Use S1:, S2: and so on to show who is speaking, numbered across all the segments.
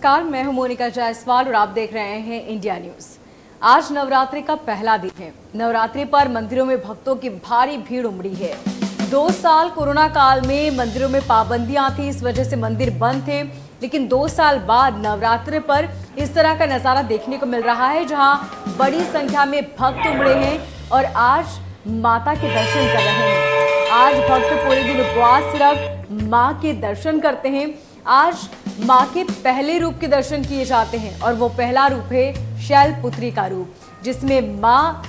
S1: नमस्कार, मैं हूं मोनिका जायसवाल और आप देख रहे हैं इंडिया न्यूज। आज नवरात्रि का पहला दिन है। नवरात्रि पर मंदिरों में भक्तों की भारी भीड़ उमड़ी है। 2 साल कोरोना काल में मंदिरों में पाबंदियां थी, इस वजह से मंदिर बंद थे, लेकिन 2 साल बाद नवरात्रि पर इस तरह का नजारा देखने को मिल रहा है, जहां बड़ी संख्या में भक्त उमड़े हैं और आज माता के दर्शन कर रहे हैं। आज भक्त पूरे दिन उपवास सिर्फ माँ के दर्शन करते हैं। आज माँ के पहले रूप के दर्शन किए जाते हैं और वो पहला रूप है शैलपुत्री का रूप, जिसमें माँ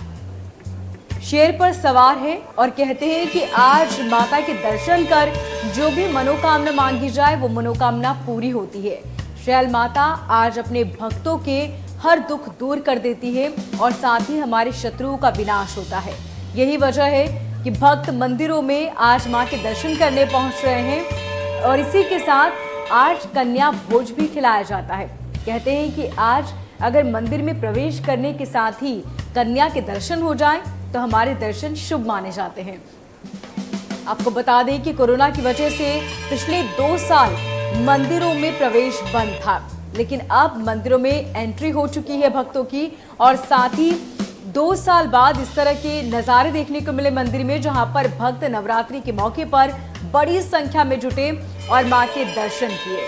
S1: शेर पर सवार है और कहते हैं कि आज माता के दर्शन कर जो भी मनोकामना मांगी जाए वो मनोकामना पूरी होती है। शैल माता आज अपने भक्तों के हर दुख दूर कर देती है और साथ ही हमारे शत्रुओं का विनाश होता है। यही वजह है कि भक्त मंदिरों में आज माँ के दर्शन करने पहुंच रहे हैं और इसी के साथ आज कन्या भोज भी खिलाया जाता है। कहते हैं कि आज अगर मंदिर में प्रवेश करने के साथ ही कन्या के दर्शन हो जाएं तो हमारे दर्शन शुभ माने जाते हैं। आपको बता दें कि कोरोना की वजह से पिछले 2 साल मंदिरों में प्रवेश बंद था, लेकिन अब मंदिरों में एंट्री हो चुकी है भक्तों की और साथ ही 2 साल बाद इस तरह के नज़ारे देखने को मिले मंदिर में, जहां पर भक्त नवरात्रि के मौके पर बड़ी संख्या में जुटे और मां के दर्शन किए।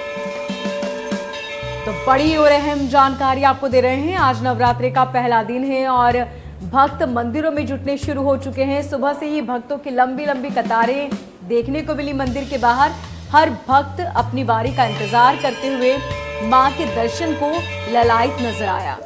S1: तो बड़ी और अहम जानकारी आपको दे रहे हैं। आज नवरात्रि का पहला दिन है और भक्त मंदिरों में जुटने शुरू हो चुके हैं। सुबह से ही भक्तों की लंबी लंबी कतारें देखने को मिली मंदिर के बाहर। हर भक्त अपनी बारी का इंतजार करते हुए मां के दर्शन को ललायित नजर आया।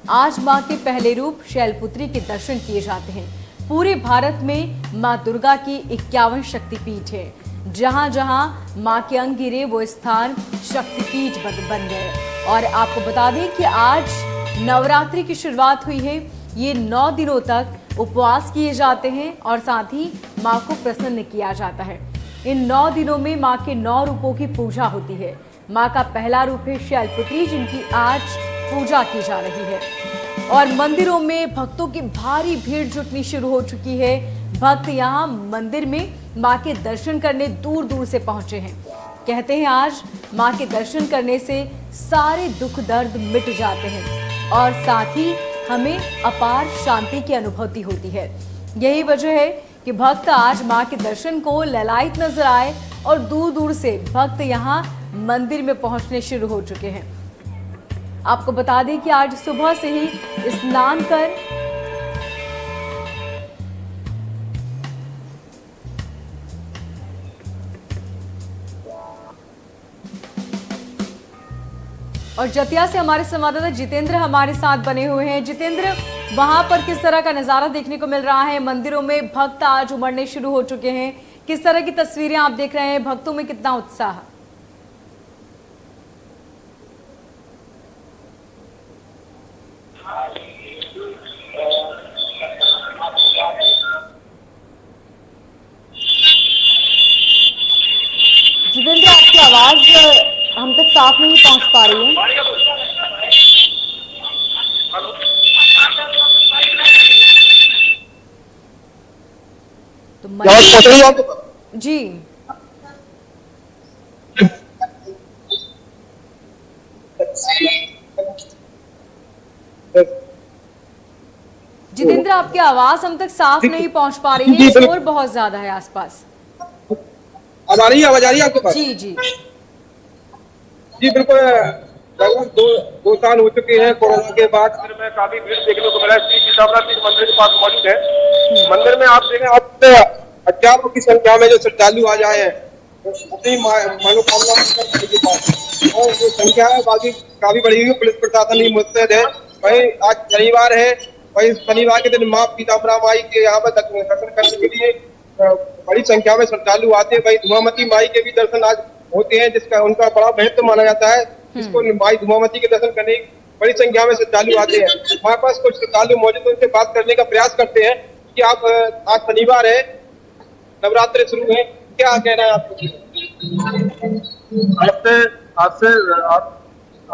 S1: आज मां के पहले रूप शैलपुत्री के दर्शन किए जाते हैं। पूरे भारत में मां दुर्गा की 51 शक्तिपीठ है। जहां जहां मां के अंग गिरे वो स्थान शक्तिपीठ बन गए। और आपको बता दें कि आज नवरात्रि की शुरुआत हुई है। ये 9 दिनों तक उपवास किए जाते हैं और साथ ही मां को प्रसन्न किया जाता है। इन 9 दिनों में मां के 9 रूपों की पूजा होती है। मां का पहला रूप है शैलपुत्री, जिनकी आज पूजा की जा रही है और मंदिरों में भक्तों की भारी भीड़ जुटनी शुरू हो चुकी है। भक्त यहाँ मंदिर में मां के दर्शन करने दूर दूर से पहुंचे हैं। कहते हैं आज मां के दर्शन करने से सारे दुख दर्द मिट जाते हैं और साथ ही हमें अपार शांति की अनुभूति होती है। यही वजह है कि भक्त आज मां के दर्शन को ललायित नजर आए और दूर दूर से भक्त यहाँ मंदिर में पहुंचने शुरू हो चुके हैं। आपको बता दें कि आज सुबह से ही स्नान कर और जतिया से हमारे संवाददाता जितेंद्र हमारे साथ बने हुए हैं। जितेंद्र, वहां पर किस तरह का नजारा देखने को मिल रहा है? मंदिरों में भक्त आज उमड़ने शुरू हो चुके हैं। किस तरह की तस्वीरें आप देख रहे हैं? भक्तों में कितना उत्साह? जितेंद्र, आपकी आवाज हम तक साफ नहीं पहुंच पा रही है। तो जी जितेंद्र, आपकी आवाज हम तक साफ नहीं पहुंच पा रही है। शोर बहुत ज्यादा है आसपास।
S2: अब आ रही है? आवाज आ रही है आपके पास?
S1: जी जी
S2: जी बिल्कुल। लगभग 2 साल हो चुके हैं कोरोना के बाद। मंदिर में काफी भीड़ देखने को मिला है। श्री सीतामढ़ी मंदिर के पास मौजूद है। मंदिर में आप देखें, आप हजारों की संख्या में जो श्रद्धालु आ जाए हैं अपनी मनोकामना और जो संख्या है काफी बड़ी हुई। पुलिस प्रशासन भी मुस्तैद है। वही आज शनिवार है, वही शनिवार के दिन माँ पीताम्बरा माई के यहाँ पर दर्शन करने के लिए बड़ी संख्या में श्रद्धालु आते हैं। वही धुमावती माई के भी दर्शन आज होते हैं, जिसका उनका बड़ा महत्व माना जाता है। इसको माई धुमावती के दर्शन करने बड़ी संख्या में श्रद्धालु आते हैं। हमारे पास कुछ श्रद्धालु मौजूद है, उनसे बात करने का प्रयास करते हैं कि आप आज शनिवार है, नवरात्रि शुरू है, क्या कहना है आपको?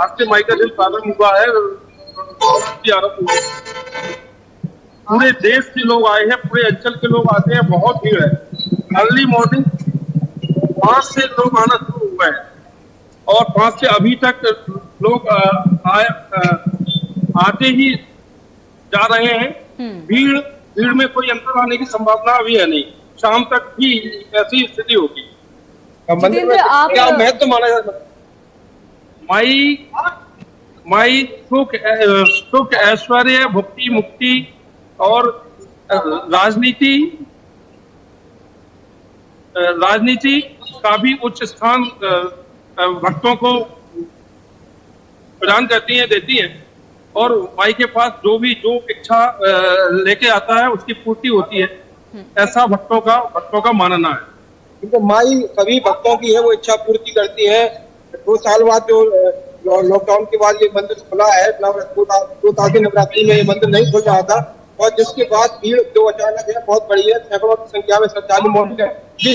S3: आज से माई का दिन प्रारंभ हुआ है। पूरे देश के लोग आए हैं, पूरे अंचल के लोग आते हैं, बहुत भीड़ है। अर्ली मॉर्निंग 5 से लोग आना शुरू हुए हैं। और 5 से अभी तक लोग आते ही जा रहे हैं। भीड़ में कोई अंतर आने की संभावना अभी है नहीं, शाम तक भी ऐसी स्थिति होगी।
S2: मंदिर में क्या महत्व माना जाता है?
S3: माई सुख ऐश्वर्य भुक्ति मुक्ति और राजनीति का भी उच्च स्थान भक्तों को प्रदान करती हैं, देती हैं। और माई के पास जो इच्छा लेके आता है उसकी पूर्ति होती है, ऐसा भक्तों का मानना है।
S2: क्योंकि माई सभी भक्तों की है, वो इच्छा पूर्ति करती है। 2 साल बाद जो लॉकडाउन के बाद ये मंदिर खुला है, 2 साल की नवरात्रि में ये मंदिर नहीं खुल रहा था, और जिसके बाद भीड़ जो अचानक है बहुत बड़ी है। सैकड़ों की संख्या में श्रद्धालु मौजूद है जी,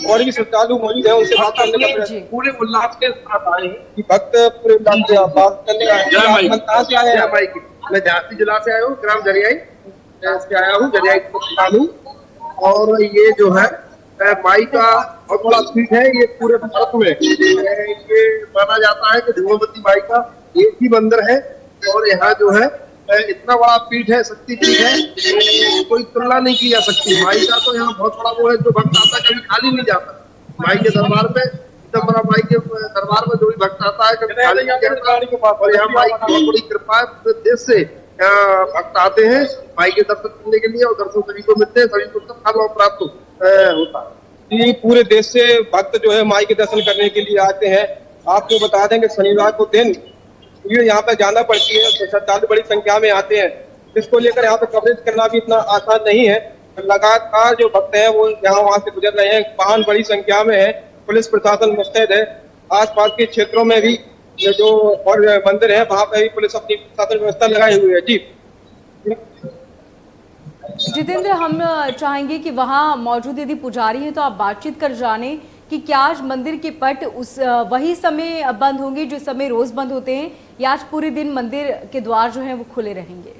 S2: और भी श्रद्धालु मौजूद है, उनसे बात करने का
S3: पूरे उल्लास के साथ आए हैं
S2: भक्त, पूरे उल्लास से बात करने कहाँ से आए हैं?
S4: मैं झांसी जिला से आया हूँ, ग्राम जरियाई से आया हूँ, जरियाई। और ये जो है माई का बहुत बड़ा पीठ है, ये पूरे भारत में ये माना जाता है कि धूमावती माई का एक ही मंदिर है। और यहाँ जो है इतना बड़ा पीठ है, शक्ति पीठ है, कोई तुलना नहीं की जा सकती। माई का तो यहाँ बहुत बड़ा वो है, जो भक्त आता है कभी खाली नहीं जाता माई के दरबार में। इतना बड़ा माई के दरबार में जो भी भक्त आता है कभी खाली नहीं जाता। और यहाँ माई की बहुत बड़ी कृपा है, पूरे देश से भक्त आते हैं माई के दर्शन करने के लिए, और दर्शन सभी को मिलते हैं, सभी को फल प्राप्त होता है।
S2: पूरे देश से भक्त जो है माई के दर्शन करने के लिए आते हैं। आपको बता दें कि शनिवार को दिन भीड़ यहाँ पे जाना पड़ती है, श्रद्धालु बड़ी संख्या में आते हैं, जिसको लेकर यहाँ पे कवरेज करना भी इतना आसान नहीं है। लगातार जो भक्त हैं वो यहाँ वहाँ से गुजर रहे हैं, वाहन बड़ी संख्या में है, पुलिस प्रशासन मुस्तैद है। आसपास के क्षेत्रों में भी जो और मंदिर है वहाँ पे भी पुलिस अपनी शासन व्यवस्था लगाई हुई है। जी
S1: जितेंद्र, हम चाहेंगे कि वहाँ मौजूद यदि पुजारी हैं तो आप बातचीत कर जाने कि क्या आज मंदिर के पट उस वही समय बंद होंगे जो समय रोज बंद होते हैं, या आज पूरे दिन मंदिर के द्वार जो हैं वो खुले रहेंगे?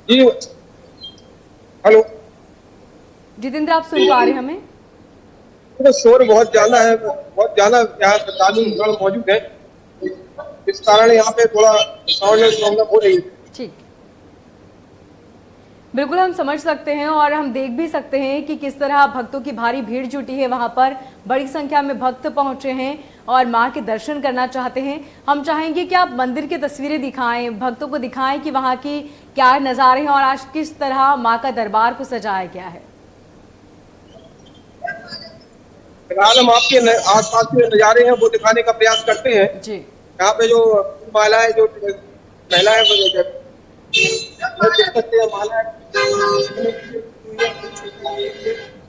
S2: जी हेलो
S1: जितेंद्र, आप सुन पा रहे हैं हमें?
S2: तो शोर बहुत ज्यादा है, बहुत ज्यादा यहाँ श्रद्धालु मौजूद है, इस कारण यहाँ पे थोड़ा साउंड प्रॉब्लम हो रही है।
S1: ठीक, बिल्कुल हम समझ सकते हैं और हम देख भी सकते हैं कि किस तरह भक्तों की भारी भीड़ जुटी है। वहां पर बड़ी संख्या में भक्त पहुंचे हैं और मां के दर्शन करना चाहते हैं। हम चाहेंगे कि आप मंदिर की तस्वीरें दिखाएं, भक्तों को दिखाएं कि वहां की क्या नज़ारे हैं और आज किस तरह मां का दरबार को सजाया गया है।
S2: फिलहाल हम आपके आसपास के नज़ारे हैं वो दिखाने का प्रयास करते हैं जी। यहाँ पे जो मालाएं, जो महिलाएं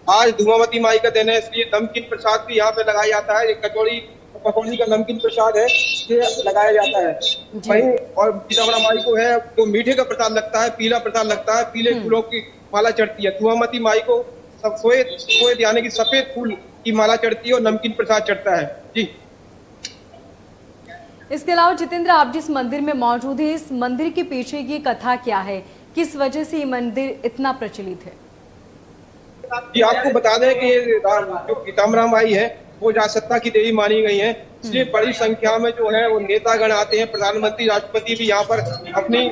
S2: आज धूमावती माई का दिन है, इसलिए नमकीन प्रसाद भी यहाँ पे लगाया जाता है। एक कचौड़ी पकौड़ी का नमकीन प्रसाद है, ये लगाया जाता है वहीं। और सीतामढ़ा माई को है तो मीठे का प्रसाद लगता है, पीला प्रसाद लगता है, पीले फूलों की माला चढ़ती है। धूमावती माई को श्वेत यानी कि सफेद फूल की माला चढ़ती है और नमकीन प्रसाद चढ़ता है जी।
S1: इसके अलावा जितेंद्र, आप जिस मंदिर में मौजूद हैं, इस मंदिर के पीछे की कथा क्या है, किस वजह से ये मंदिर इतना प्रचलित है?
S2: जी आपको बता दें कि जो पीताम्बरा माई है वो राजसत्ता की देवी मानी गई है, इसलिए बड़ी संख्या में जो है वो नेतागण आते हैं। प्रधानमंत्री, राष्ट्रपति भी यहाँ पर अपने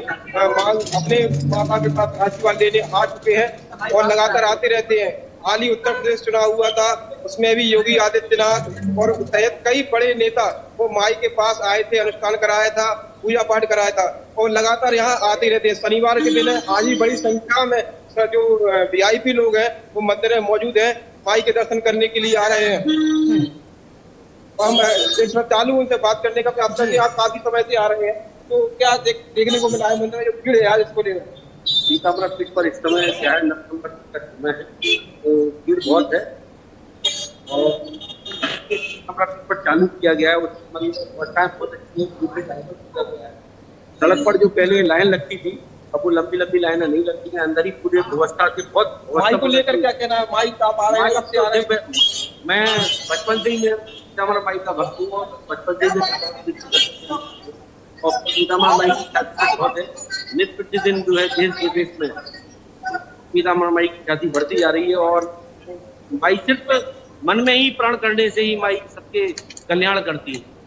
S2: माता के साथ आशीर्वाद लेने आ चुके हैं और लगातार आते रहते हैं। हाल ही उत्तर प्रदेश चुनाव हुआ था, उसमें भी योगी आदित्यनाथ और सहित कई बड़े नेता वो माई के पास आए थे, अनुष्ठान कराया था, पूजा पाठ कराया था और लगातार यहाँ आते रहते हैं। शनिवार के दिन आज ही बड़ी संख्या में जो वीआईपी लोग हैं वो मंदिर में मौजूद है, माई के दर्शन करने के लिए आ रहे हैं। हम श्रद्धालु उनसे बात करने का प्रयास करते हैं। आप काफी समय से आ रहे हैं, तो क्या देखने को मिला है मंदिर में जो भीड़ है आज इसको ले?
S4: सीतामढ़ा पीठ पर इस समय क्या है, नवंबर तक समय है तो भीड़ बहुत है। और सीतामढ़ा पीठ पर चालू किया गया है, उस व्यवस्थाएं बहुत अच्छी है। सड़क पर जो पहले लाइन लगती थी अब वो लंबी लंबी लाइनें नहीं लगती हैं, अंदर ही पूरी व्यवस्था थी। बहुत
S2: माई को लेकर क्या कहना है? माई का आ रहे हैं,
S4: मैं बचपन से ही सीतामढ़ा माई का भक्त हूँ और बचपन से और सीतामढ़ा माई की ख्याति बहुत है। नित्य प्रतिदिन जो है देश विदेश में सीतामढ़ा माई की ख्याति बढ़ती जा रही है और
S3: माई सिर्फ मन में ही प्रण करने से ही माई सबके कल्याण करती है।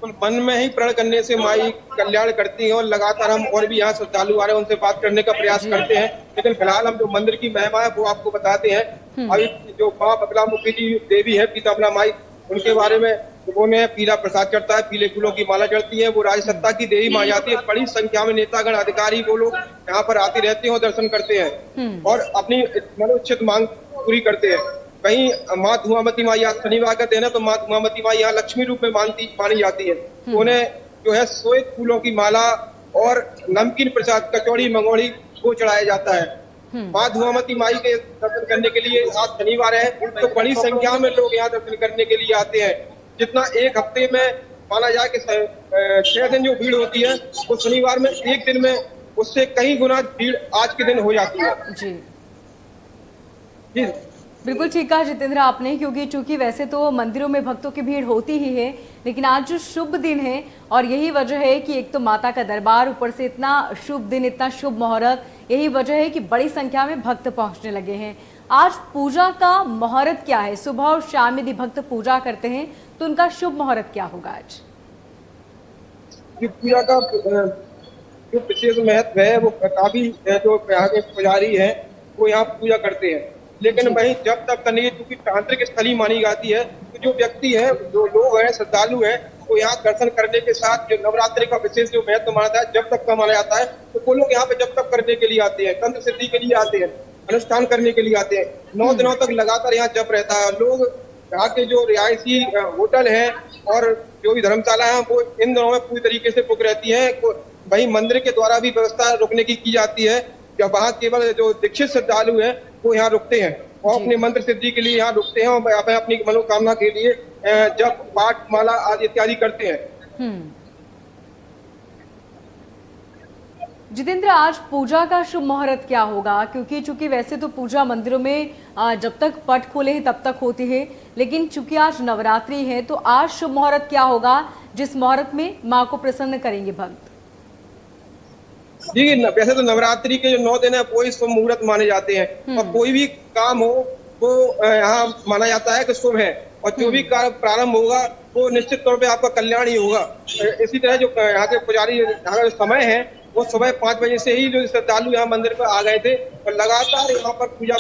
S2: तो मन में ही प्रण करने से माई कल्याण करती है, और लगातार हम और भी यहाँ श्रद्धालु आ रहे हैं उनसे बात करने का प्रयास करते हैं। लेकिन फिलहाल हम जो मंदिर की महिमा है वो आपको बताते हैं। अभी जो माँ बगलामुखी जी देवी है पीताम्बरा माई, उनके बारे में उन्होंने पीला प्रसाद चढ़ता है, पीले फूलों की माला चढ़ती है, वो राजसत्ता की देवी माँ जाती है। बड़ी संख्या में नेतागण अधिकारी वो लोग यहाँ पर आते रहते हैं और दर्शन करते हैं और अपनी मनोचित मांग पूरी करते हैं। कहीं माँ धुआमती माई आज शनिवार का दिन है तो माँ धुआमती माई यहाँ लक्ष्मी रूप में मानी जाती है। तो उन्हें जो है श्वेत फूलों की माला और नमकीन प्रसाद कचौड़ी मंगोड़ी वो चढ़ाया जाता है। माँ धुआमती माई के दर्शन करने के लिए आज शनिवार है तो बड़ी संख्या में लोग यहाँ दर्शन करने के लिए आते हैं। जितना एक हफ्ते में माना जाए कि 6 दिन जो भीड़ होती है वो शनिवार में एक दिन में उससे कई गुना भीड़ आज के दिन हो जाती है।
S1: जी
S2: जी
S1: बिल्कुल ठीक कहा जितेंद्र आपने, क्योंकि चूंकि वैसे तो मंदिरों में भक्तों की भीड़ होती ही है, लेकिन आज जो शुभ दिन है और यही वजह है कि एक तो माता का दरबार, ऊपर से इतना शुभ दिन, इतना शुभ मुहूर्त, यही वजह है कि बड़ी संख्या में भक्त पहुंचने लगे हैं। आज पूजा का मुहूर्त क्या है? सुबह और शाम यदि भक्त पूजा करते हैं तो उनका शुभ मुहूर्त क्या होगा आज?
S2: पूजा का जो विशेष महत्व है वो काफी जो यहाँ के पुजारी है वो यहाँ पूजा करते हैं। लेकिन वही जब तक करने क्योंकि तांत्रिक स्थली मानी जाती है तो जो व्यक्ति है, जो लोग हैं, श्रद्धालु हैं, वो यहाँ दर्शन करने के साथ जो नवरात्रि का विशेष जो महत्व माना जाता है, जब तक का माना जाता है, तो वो लोग यहाँ पे जब तक करने के लिए आते हैं, तंत्र सिद्धि के लिए आते हैं, अनुष्ठान करने के लिए आते हैं। 9 दिनों तक लगातार यहाँ जप रहता है। लोग यहाँ के जो रिहायशी होटल है और जो भी धर्मशाला है वो इन दिनों में पूरी तरीके से बुक रहती है। वही मंदिर के द्वारा भी व्यवस्था रुकने की जाती है। जब वहाँ केवल जो दीक्षित श्रद्धालु है वो यहाँ रुकते हैं और अपने मंत्र सिद्धि के लिए यहाँ रुकते हैं और अपनी मनोकामना के लिए जब पाठ माला आदि इत्यादि करते हैं।
S1: जितेंद्र, आज पूजा का शुभ मुहूर्त क्या होगा? क्योंकि चूंकि वैसे तो पूजा मंदिरों में जब तक पट खोले हैं तब तक होती है, लेकिन चूंकि आज नवरात्रि है तो आज शुभ मुहूर्त क्या होगा जिस मुहूर्त में माँ को प्रसन्न करेंगे भक्त?
S2: जी, वैसे तो नवरात्रि के जो 9 दिन है वो ही शुभ मुहूर्त माने जाते हैं और कोई भी काम हो वो यहाँ माना जाता है कि शुभ है और जो भी कार्य प्रारंभ होगा वो निश्चित तौर पे आपका कल्याण ही होगा। इसी तरह जो यहाँ के पुजारी यहाँ का जो समय है वो सुबह 5 बजे से ही जो श्रद्धालु यहाँ मंदिर पर आ गए थे और लगातार यहाँ पर पूजा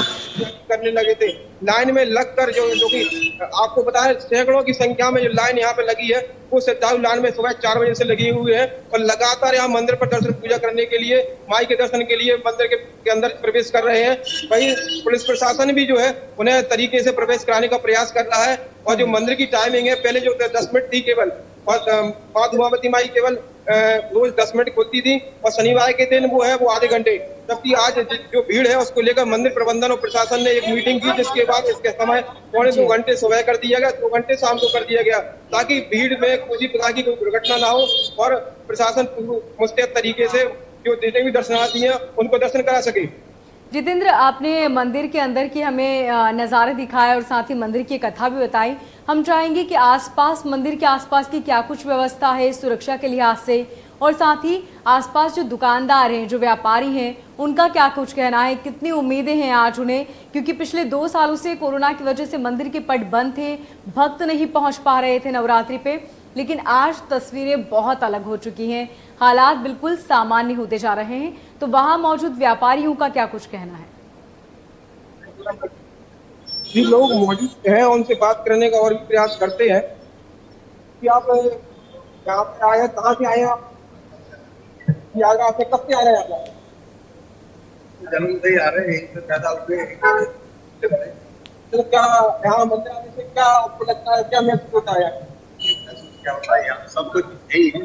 S2: करने लगे थे। लाइन में लगकर जो कि आपको पता है सैकड़ों की संख्या में जो लाइन यहाँ पे लगी है वो श्रद्धालु लाइन में सुबह 4 बजे से लगी हुई है और लगातार यहाँ मंदिर पर दर्शन पूजा करने के लिए, माई के दर्शन के लिए मंदिर के अंदर प्रवेश कर रहे हैं। वही पुलिस प्रशासन भी जो है उन्हें तरीके से प्रवेश कराने का प्रयास कर रहा है और जो मंदिर की टाइमिंग है पहले जो 10 मिनट थी केवल और माँ धुआमती माई केवल रोज 10 मिनट खुलती थी और शनिवार के दिन वो है वो आधे घंटे, जबकि आज जो भीड़ है उसको लेकर मंदिर प्रबंधन और प्रशासन ने एक मीटिंग की जिसके बाद इसके समय 2.25 घंटे सुबह कर दिया गया, 2 घंटे शाम को कर दिया गया ताकि भीड़ में किसी प्रकार की कोई दुर्घटना ना हो और प्रशासन मुस्तैद तरीके से जो जितने भी दर्शनार्थी हैं उनको दर्शन करा सके।
S1: जितेंद्र, आपने मंदिर के अंदर की हमें नज़ारे दिखाए और साथ ही मंदिर की कथा भी बताई। हम चाहेंगे कि आसपास, मंदिर के आसपास की क्या कुछ व्यवस्था है सुरक्षा के लिहाज से, और साथ ही आसपास जो दुकानदार हैं, जो व्यापारी हैं, उनका क्या कुछ कहना है, कितनी उम्मीदें हैं आज उन्हें, क्योंकि पिछले 2 सालों से कोरोना की वजह से मंदिर के पट बंद थे, भक्त नहीं पहुंच पा रहे थे नवरात्रि पे, लेकिन आज तस्वीरें बहुत अलग हो चुकी हैं, हालात बिल्कुल सामान्य होते जा रहे हैं। तो वहां मौजूद व्यापारियों का क्या कुछ कहना है?
S2: जी, लोग मौजूद हैं, उनसे बात करने का और भी प्रयास करते हैं कि आप यहाँ पे आए, कहाँ से आए आप? आगरा से कब से आ रहे हैं आप?
S4: जन्म से ही आ रहे हैं, 4 साल से।
S2: तो क्या यहाँ मंदिर आने से क्या आपको लगता है, क्या महसूस होता है?
S4: क्या होता है यहाँ सब कुछ यही है,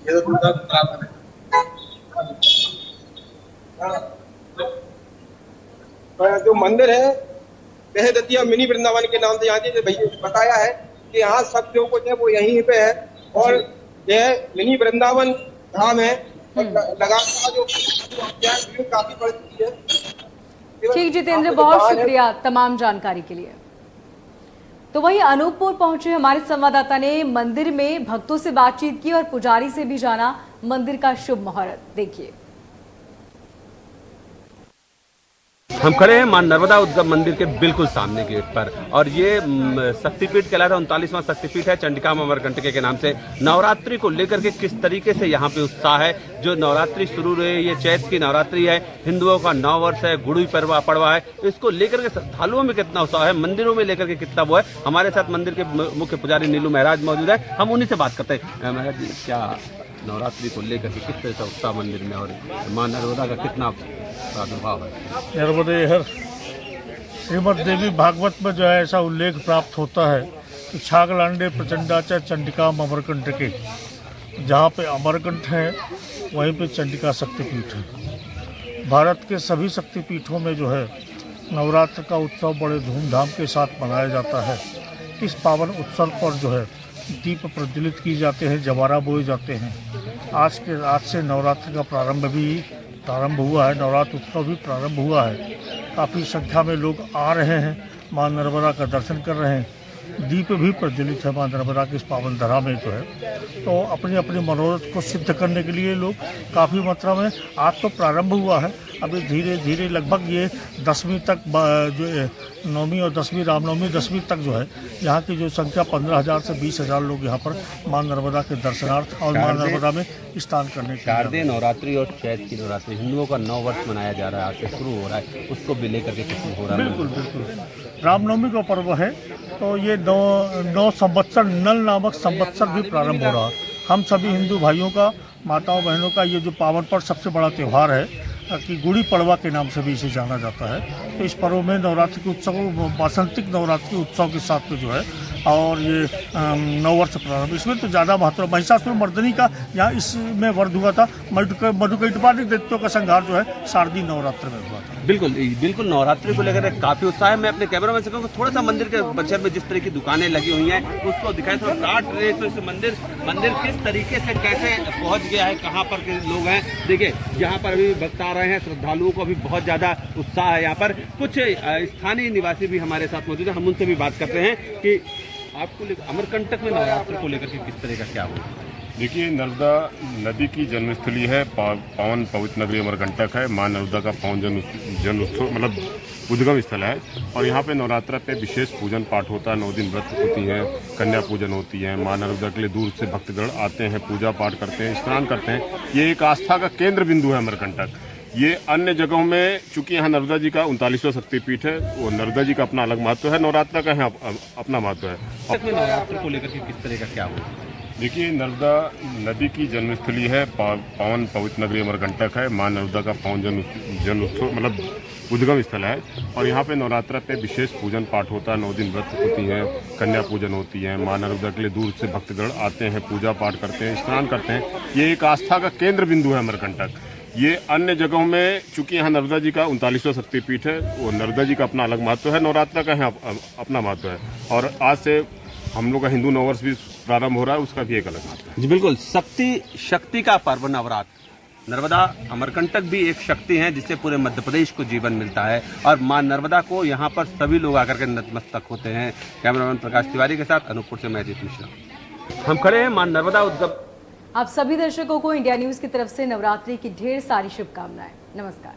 S4: ये तो दूसरा खराब है।
S2: जो मंदिर है वह दतिया मिनी वृंदावन के नाम से यहाँ भैया बताया है कि यहाँ सब जो कुछ है वो यहीं पे है और यह मिनी वृंदावन धाम है और लगातार जो भीड़ काफी बढ़ चुकी है।
S1: ठीक जितेंद्र, बहुत शुक्रिया तमाम जानकारी के लिए। तो वही अनूपपुर पहुंचे हमारे संवाददाता ने मंदिर में भक्तों से बातचीत की और पुजारी से भी जाना मंदिर का शुभ मुहूर्त। देखिए,
S5: हम खड़े हैं मां नर्मदा उद्गम मंदिर के बिल्कुल सामने गेट पर और ये शक्तिपीठ कहलाता है 39वां शक्तिपीठ है चंडिका अमरकंटक के नाम से। नवरात्रि को लेकर के किस तरीके से यहाँ पे उत्साह है। जो नवरात्रि शुरू रही, ये चैत की नवरात्रि है, हिंदुओं का नव वर्ष है, गुड़ी पड़वा है, इसको लेकर के श्रद्धालुओं में कितना उत्साह है, मंदिरों में लेकर के कितना वो है। हमारे साथ मंदिर के मुख्य पुजारी नीलू महाराज मौजूद है, हम उन्हीं से बात करते हैं। महाराज जी, क्या नवरात्रि को लेकर के किस तरह से उत्साह मंदिर में और मां नर्मदा का कितना प्रादुर्भाव है?
S6: नर्मदे हर श्रीमद देवी भागवत में जो है ऐसा उल्लेख प्राप्त होता है कि छागलांडे प्रचंडाचा चंडिका अमरकंटके, जहाँ पे अमरकंठ है वहीं पे चंडिका शक्तिपीठ है। भारत के सभी शक्तिपीठों में जो है नवरात्र का उत्सव बड़े धूमधाम के साथ मनाया जाता है। इस पावन उत्सव पर जो है दीप प्रज्वलित किए जाते हैं, जवारा बोए जाते हैं। आज से नवरात्र का प्रारंभ हुआ है, नवरात्र उत्सव भी प्रारंभ हुआ है। काफ़ी संख्या में लोग आ रहे हैं, मां नर्मदा का दर्शन कर रहे हैं। दीप भी प्रज्वलित है मां नर्मदा की इस पावन धरा में जो है। तो अपनी अपनी मनोरथ को सिद्ध करने के लिए लोग काफ़ी मात्रा में, आज तो प्रारंभ हुआ है, अभी धीरे धीरे लगभग ये 10वीं तक जो नौवीं और 10वीं रामनवमी 10वीं तक जो है यहाँ की जो संख्या 15,000 से 20,000 लोग यहाँ पर मां नर्मदा के दर्शनार्थ और मां नर्मदा में स्नान करने के
S5: शारदीय नवरात्रि और चैत की नवरात्रि हिंदुओं का नव वर्ष मनाया जा रहा है, आज से शुरू हो रहा है, उसको भी लेकर के किसी हो रहा है?
S6: बिल्कुल रामनवमी का पर्व है, तो ये नौ संवत्सर नल नामक संवत्सर भी प्रारंभ हो रहा है। हम सभी हिंदू भाइयों का, माताओं बहनों का ये जो पावन पर्व सबसे बड़ा त्यौहार है कि गुड़ी पड़वा के नाम से भी इसे जाना जाता है। तो इस पर्व में नवरात्रि के उत्सव, वासंतिक नवरात्रि उत्सव के साथ में जो है और ये नववर्ष प्रारंभ, इसमें तो ज़्यादा महत्व महिषासुर मर्दनी का यहाँ इसमें वध हुआ था। मधुकैटभादि दैत्यों का संहार जो है शारदीय नवरात्र में हुआ था।
S5: बिल्कुल नवरात्रि को लेकर काफी उत्साह है। मैं अपने कैमरा में से कहूँगा थोड़ा सा मंदिर के परिसर में जिस तरह की दुकानें लगी हुई हैं उसको दिखाएं, थोड़ा काट रहे तो इस मंदिर किस तरीके से कैसे पहुंच गया है, कहाँ पर के लोग हैं। देखिए यहाँ पर अभी भक्त आ रहे हैं, श्रद्धालुओं को भी बहुत ज्यादा उत्साह है। यहाँ पर कुछ स्थानीय निवासी भी हमारे साथ मौजूद है, हम उनसे भी बात करते हैं कि आपको अमरकंटक में नवरात्र को लेकर के किस तरह का क्या हुआ।
S7: देखिए, नर्मदा नदी की जन्मस्थली है, पावन पवित्र नगरी अमरकंटक है। मां नर्मदा का पावन जन्म उत्सव मतलब उद्गम स्थल है और यहाँ पे नवरात्र पे विशेष पूजन पाठ होता है। 9 दिन व्रत होती हैं, कन्या पूजन होती है। मां नर्मदा के लिए दूर से भक्तगण आते हैं, पूजा पाठ करते हैं, स्नान करते हैं। ये एक आस्था का केंद्र बिंदु है अमरकंटक। ये अन्य जगहों में चूंकि यहाँ नर्मदा जी का 39वां शक्तिपीठ है, वो नर्मदा जी का अपना अलग महत्व है, नवरात्र का यहाँ अपना महत्व है।
S5: नवरात्र को लेकर के किस तरह का क्या हुआ।
S7: देखिए, नर्मदा नदी की जन्मस्थली है, पावन पवित्र नगरी अमरकंटक है। मां नर्मदा का पावन जन्म उत्सव मतलब उद्गम स्थल है और यहाँ पे नवरात्र पे विशेष पूजन पाठ होता है। 9 दिन व्रत होती हैं, कन्या पूजन होती है। मां नर्मदा के लिए दूर से भक्तगण आते हैं, पूजा पाठ करते हैं, स्नान करते हैं। ये एक आस्था का केंद्र बिंदु है अमरकंटक। ये अन्य जगहों में चूंकि यहाँ नर्मदा जी का 39वां शक्तिपीठ है, वो नर्मदा जी का अपना अलग महत्व है, नवरात्र का यहाँ अपना महत्व है। और आज से हम लोग का हिंदू नववर्ष भी प्रारंभ हो रहा है, उसका भी एक अलग महत्व है।
S5: जी बिल्कुल, शक्ति का पर्व नवरात्र। नर्मदा अमरकंटक भी एक शक्ति है जिससे पूरे मध्य प्रदेश को जीवन मिलता है और मां नर्मदा को यहाँ पर सभी लोग आकर के नतमस्तक होते हैं। कैमरामैन प्रकाश तिवारी के साथ अनूपपुर से मैं अजीत मिश्रा। हम खड़े हैं मां नर्मदा उद्गम।
S1: आप सभी दर्शकों को इंडिया न्यूज की तरफ से नवरात्रि की ढेर सारी शुभकामनाएं। नमस्कार।